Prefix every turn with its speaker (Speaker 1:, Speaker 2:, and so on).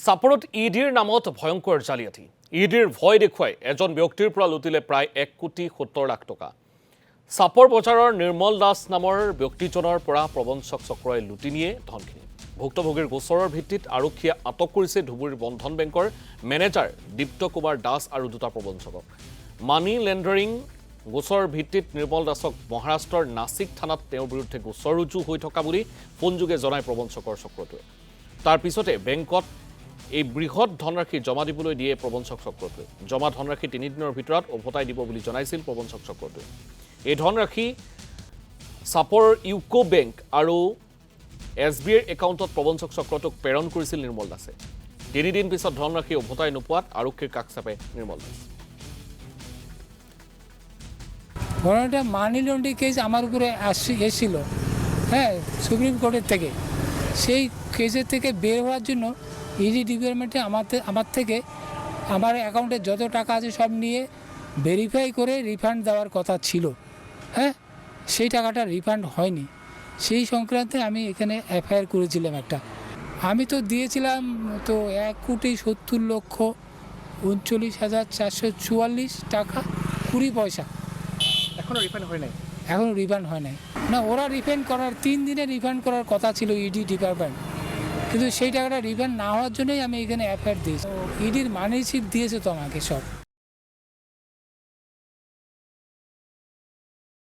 Speaker 1: চাপৰত ইডিৰ নামত ভয়ংকৰ জালিয়াতি ইডিৰ ভয় দেখুৱাই এজন ব্যক্তিৰ পৰা লুটিলে প্ৰায় 1,70,00,000 টকা চাপৰ বজাৰৰ নিৰ্মল দাস নামৰ ব্যক্তিজনৰ পৰা প্ৰবঞ্চক চক্ৰই লুটি নিয়ে ধনখিনি ভুক্তভোগীৰ গোচৰৰ ভিত্তিত আৰক্ষীয়ে আটক কৰিছে ধুবুৰীৰ বন্ধন বেংকৰ মেনেজাৰ দীপ্ত কুমাৰ দাস আৰু দুটা প্ৰবঞ্চকক মানি লেণ্ডাৰিং গোচৰৰ ভিত্তিত নিৰ্মল দাসক মহাৰাষ্ট্ৰৰ নাসিক থানাত তেওঁৰ বিৰুদ্ধে গোচৰ ৰুজু হৈ থকা বুলি ফোনযোগে জনাই প্ৰবঞ্চকৰ চক্ৰটোৱে তাৰ পিছতে বেংকত এই বৃহৎ ধনৰাশি জমা দিবলৈ দিয়ে প্ৰবঞ্চক চক্ৰটোৱে জমা ধনৰাশি 3 দিনৰ ভিতৰত উভতাই দিব বুলি জনাইছিল প্ৰবঞ্চক চক্ৰটোৱে এই ধনৰাশি চাপৰ ইউকো বেংক আৰু এছবিআইৰ একাউণ্টত প্ৰবঞ্চক চক্ৰটোক প্ৰেৰণ কৰিছিল নিৰ্মল দাসে 3 দিন পিছত ধনৰাশি উভতাই নোপোৱাত আৰক্ষীৰ কাষ চাপে নিৰ্মল দাস
Speaker 2: ঘটনাটা মানি লন্ডারিং কেস আমার উপরে এসেছিল হ্যাঁ সুপ্রিম কোর্টের থেকে সেই কেসের থেকে বের হওয়ার জন্য ইডি ডিপার্টমেন্টে আমার থেকে আমার অ্যাকাউন্টে যত টাকা আছে সব নিয়ে ভেরিফাই করে রিফান্ড দেওয়ার কথা ছিল হ্যাঁ সেই টাকাটা রিফান্ড হয়নি সেই সংক্রান্তে আমি এখানে এফআইআর করেছিলাম একটা আমি তো দিয়েছিলাম তো 1,70,39,444 টাকা 20 পয়সা
Speaker 3: এখনো রিফান্ড হয় নাই
Speaker 2: এখনও রিফান্ড হয় নাই না ওরা রিফান্ড করার 3 দিনে রিফান্ড করার কথা ছিল ইডি ডিপার্টমেন্ট কিন্তু সেই টাকাটা রিফান্ড না হওয়ার জন্যই আমি এখানে এফআইআর দিয়েছি ইডির মানি রিসিপ্ট দিয়েছে তো আমাকে সব